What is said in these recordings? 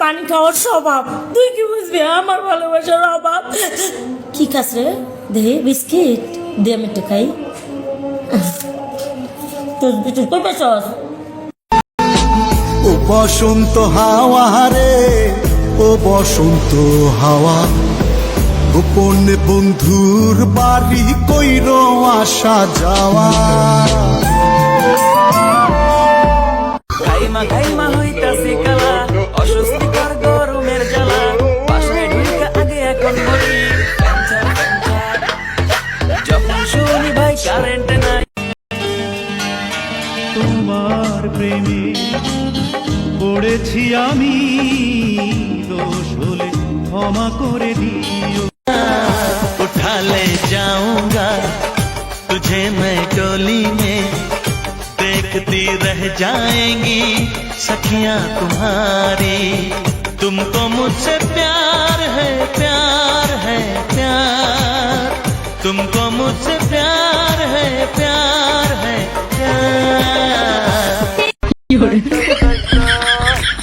পানি খাওয়ার স্বভাব, তুই কি বুঝবি আমার ভালোবাসার অভাব? কি খাস রে? দে বিস্কিট দে, আমি একটু খাই। তুই কই পেছস? ও বসন্ত হাওয়া রে, ও বসন্ত হাওয়া, গোপনে বন্ধুর বাড়ি কইর আসা যাওয়া। গাইমা গাইমা হইতাছে কালা, অস্বস্তিকর গরমের জ্বালা, বাসায় ঢুকে আগে এখন বলি যখন শুনি ভাই কারেন্ট নাই। তোমার প্রেমে পড়েছি আমি, দোষ হলে ক্ষমা করে দিও। उठा ले जाऊंगा तुझे मैं डोली में, देखती रह जाएंगी सखियां तुम्हारी। तुमको मुझसे प्यार है, प्यार है प्यार, तुमको मुझसे प्यार है, प्यार है प्यार।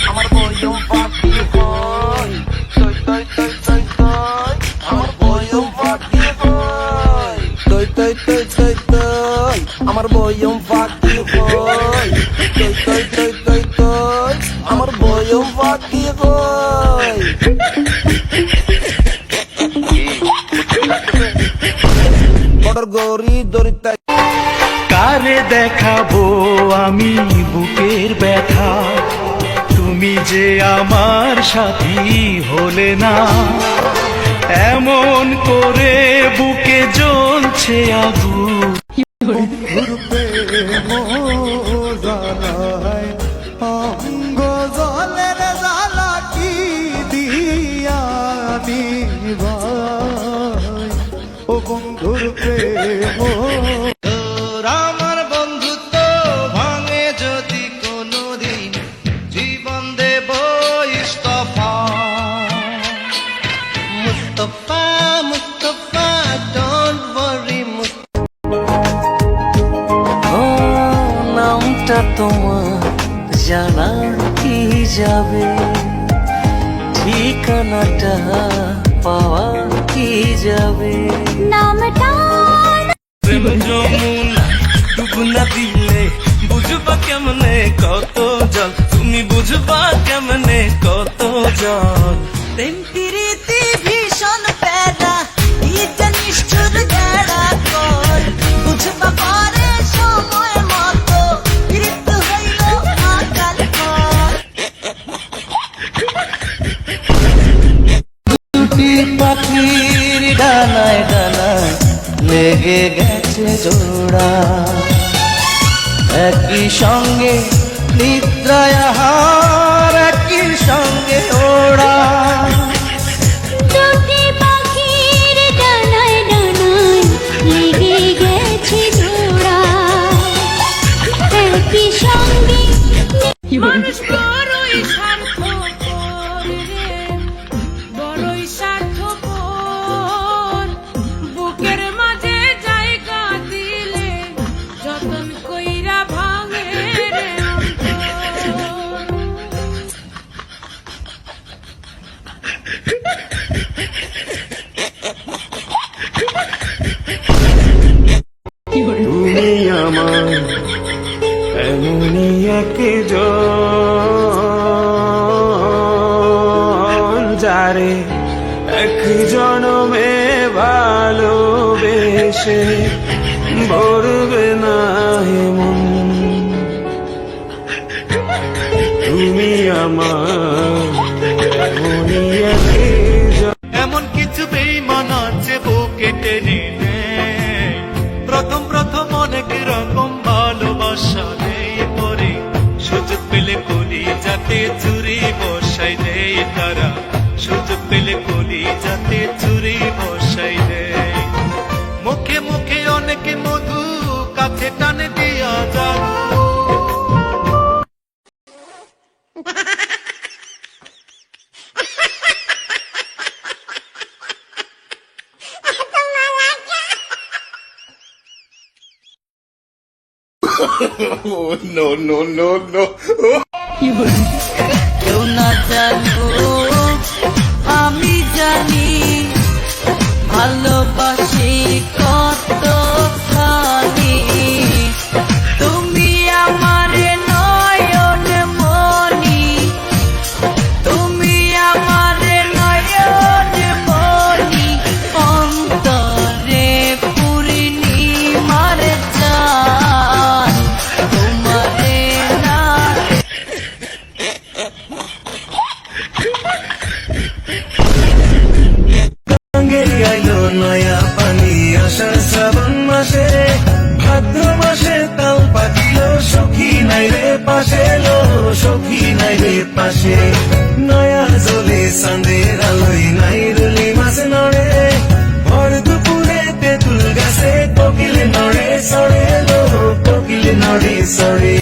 আমার বয়ম পাখি হয়, তৈ তৈ তৈ তৈ তৈ, আমার বয়ম পাখি হয়, তৈ তৈ তৈ তৈ তৈ, আমার বয়ম পাখি হয়, তৈ তৈ তৈ তৈ তৈ, আমার বয়ম পাখি হয়। বড়র গরি দরিতা কারে দেখাবো আমি বুকের ব্যথা, তুমি যে আমার সাথী হলে না। এমন করে বুকে জ্বলছে আগুন, জ্বালায় অঙ্গ জলের জ্বালা কি দিয়া নিভাই, ও বন্ধুর প্রেম। আমার বন্ধুত্ব ভাঙে যদি কোনোদিন, জীবন দেব ইস্তফা। Mustafa Mustafa don't worry. ও নামটা তোমার জানা কি যাবে, ঠিকানাটা পাওয়া কি যাবে। নামটা প্রেম যমুনা ডুব না দিলে বুঝবা কেমনে কত জল, তুমি বুঝবা কেমনে কত জল। প্রেম প্রীতি ভীষণ প্যারা, এটা নিষ্ঠুর গেড়া কর, বুঝবা পরে সময় মতো, মৃত্যু হইল আকাল পর। পাখির ডানায় ডানায় লেগে গেছে জোড়া, একই সঙ্গে নিদ্রায় আহার, একই সঙ্গে ওড়া। দুটি পাখির ডানায় ডানায় লেগে গেছে জোড়া, একই সঙ্গে। মানুষ বড়ই স্বার্থপর রে, বড়ই স্বার্থপর, বুকের মাঝে জায়গা দিলে যতন কইরা ভাঙে রে অন্তর। তুমি আমার এমনই একজন, যারে এক জনমে ভালোবেসে ভরবে না এমন। তুমি আমার এমনই একজন। এমন কিছু বেইমান আছে বুকে টেনে নেয়, প্রথম প্রথম অনেক রকম ভালোবাসা নেই পরে, সুযোগ পেলে কলি যাতে চুরি বসাই দেয় তারা, সুযোগ পেলে কলি যাতে চুরি বসাই দেয়। মুখে মুখে অনেকে মধু, কাছে টানে দিয়া যাবো। No, no, no, no. কেউ না জানো আমি জানি ভালোবাসি কতখানি তুমি আমার নয়ন মনি তুমি আমার নয়ন মনি অন্তরে পূর্ণিমার চাঁদ তোমারে না রঙের আইলো নয়া পানি আষাঢ় শ্রাবণ মাসে ভাদ্র মাসে তাল পাখিল সখী নাই রে পাশে লো সখী নাই রে পাশে নয়া জলে চাঁদের আলোয় নাই রুলি মাছ নড়ে ভর দুপুরে তেঁতুল গাছে কোকিল নড়ে সরে লো কোকিল নড়ে সরে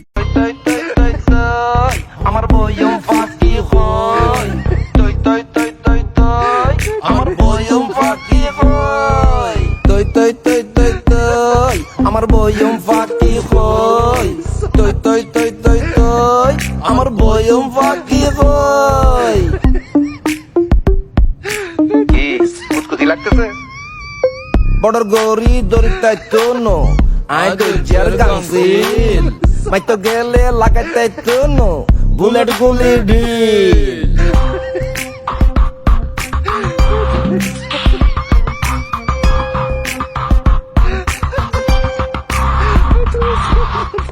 আমার বয়ম ফাঁকি হয় তৈ তৈ তৈ তৈ তৈ আমার বয়ম ফাঁকি হয় তৈ তৈ তৈ তৈ তৈ আমার বয়ম ফাঁকি হয় তৈ তৈ তৈ তৈ তৈ আমার বয়ম ফাঁকি হয় কি কুতকুতি লাগতেছে বড়র গরি দরিতাইতো নো আই দইজার গাংসিল মাইতো গেলে লাগাইতাইতো নো বুলেট গুলি ঢিল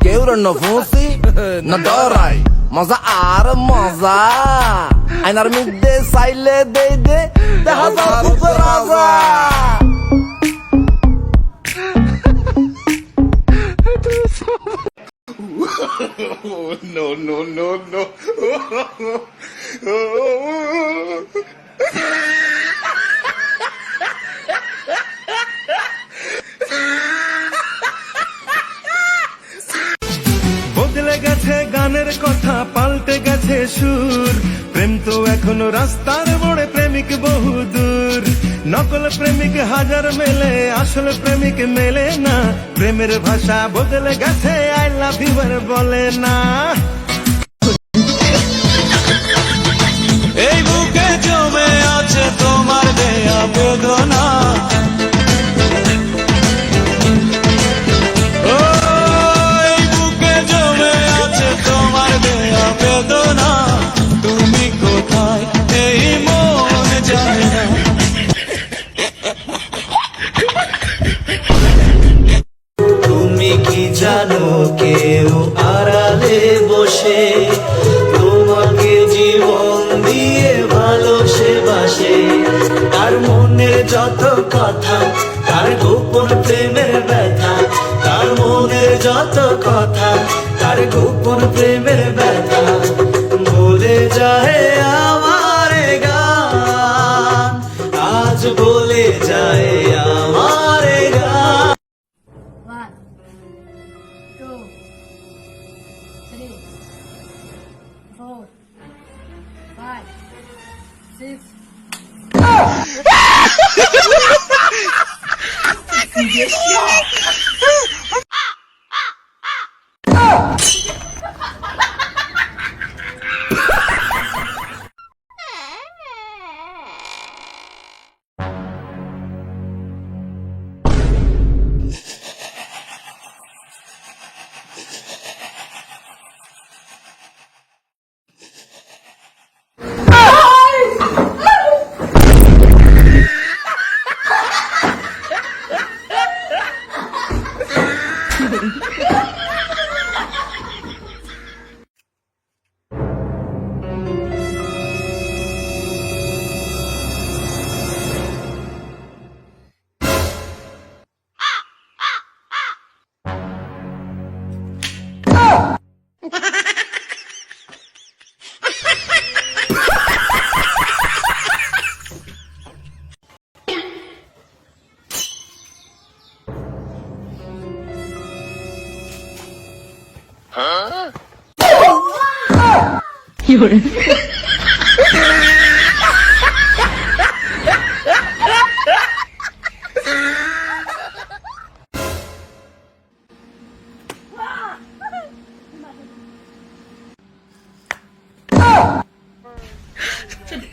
কেউ না ফুসি না ডরাই মজা আর মজা আইনার মধ্যে চাইলে দেই দে দেখা যাও কুকুর রাজা বদলে গেছে গানের কথা পাল্টে গেছে সুর প্রেম তো এখনো রাস্তার মোড়ে প্রেমিক বহু দূর নকল প্রেমিক হাজার মেলে আসল প্রেমিক মেলে না প্রেমের ভাষা বদলে গেছে আই লাভ ইউ বলে না এই বুকে জমে আছে তোমার দেয়া বেদনা ও এই বুকে জমে আছে তোমার দেয়া বেদনা তুমি কোথায় এই মন যায় না তুমি কি জানো কেউ আড়ালে বসে তোমাকে জীবন দিয়ে ভালোসে বাসে তার মনের যত কথা তার গোপন প্রেমের ব্যথা তার মনের যত কথা তার গোপন প্রেমের ব্যথা বলে যায় আমার গান আজ বলে যায় আমার গান 1 2 3 4 5 6 有人。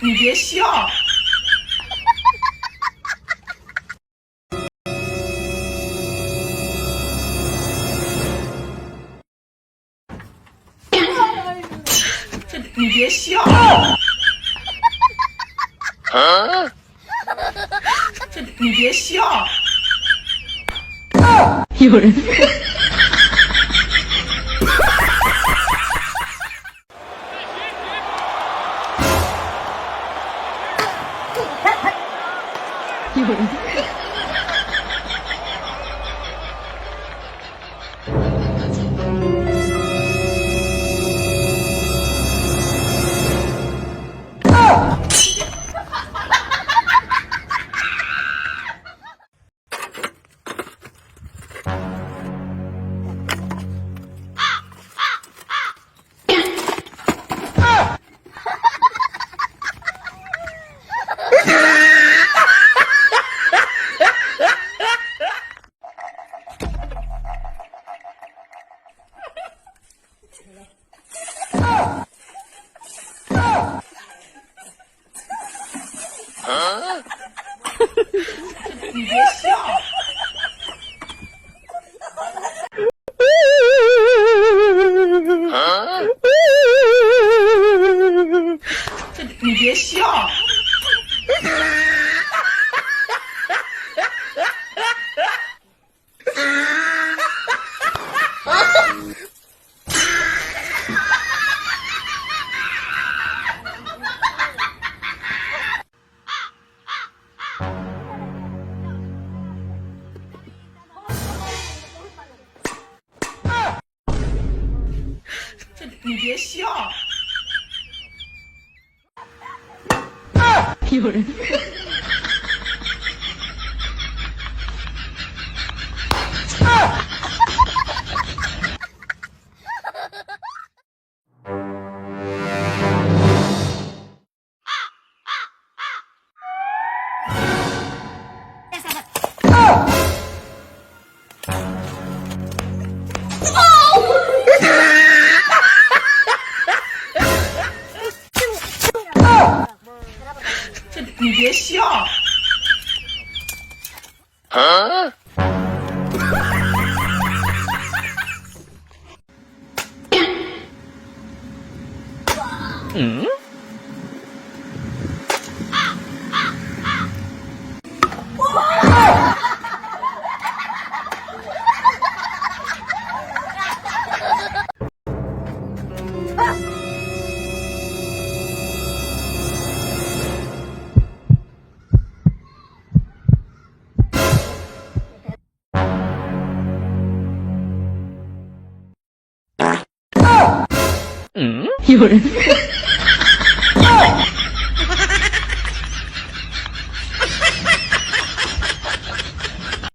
你别笑。你别笑。你别笑。有人。有人。你别笑。你别笑。你别笑。有人。你别笑。有人。